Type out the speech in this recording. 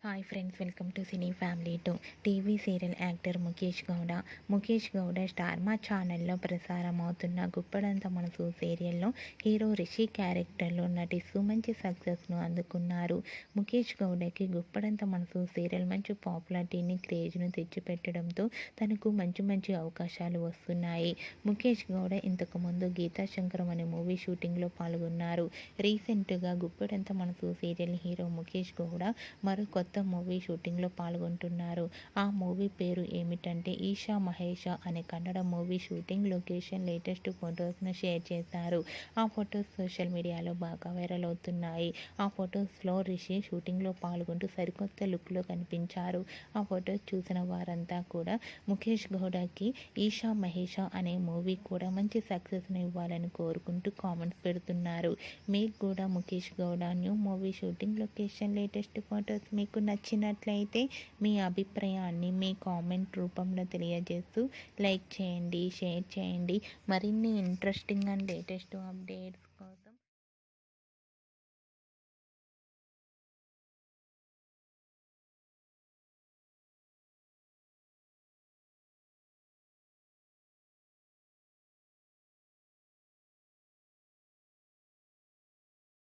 Hi friends, welcome to cine family two. TV serial actor Mukesh Gowda star Maa ఛానల్లో ప్రసారం అవుతున్న గుప్పడంత మనసు సీరియల్లో హీరో రిషి క్యారెక్టర్లో నటిస్తూ మంచి సక్సెస్ను అందుకున్నారు. ముఖేష్ గౌడకి గుప్పడంత మనసు సీరియల్ మంచి పాపులారిటీని, క్రేజ్ను తెచ్చిపెట్టడంతో తనకు మంచి అవకాశాలు వస్తున్నాయి. ముఖేష్ గౌడ ఇంతకుముందు గీతా శంకరం అనే మూవీ షూటింగ్లో పాల్గొన్నారు. రీసెంట్గా గుప్పడంత మనసు సీరియల్ హీరో ముఖేష్ గౌడ మరో కొత్త మూవీ షూటింగ్లో పాల్గొంటున్నారు. ఆ మూవీ పేరు ఏమిటంటే ఈషా మహేష అనే Kannada movie shooting location latest ఫొటోస్ను షేర్ చేశారు. ఆ ఫొటోస్ సోషల్ మీడియాలో బాగా వైరల్ అవుతున్నాయి. ఆ ఫొటోస్లో రిషి షూటింగ్లో పాల్గొంటూ సరికొత్త లుక్లో కనిపించారు. ఆ ఫొటోస్ చూసిన వారంతా కూడా ముఖేష్ గౌడకి ఈషా మహేష అనే మూవీ కూడా మంచి సక్సెస్ను ఇవ్వాలని కోరుకుంటూ కామెంట్స్ పెడుతున్నారు. మీకు కూడా Mukesh Gowda new movie shooting location latest photos మీకు నచ్చినట్లయితే మీ అభిప్రాయాన్ని మీ కామెంట్ రూపంలో తెలియజేస్తూ లైక్ చేయండి, షేర్ చేయండి. మరిన్ని ఇంట్రెస్టింగ్ అండ్ లేటెస్ట్ అప్డేట్స్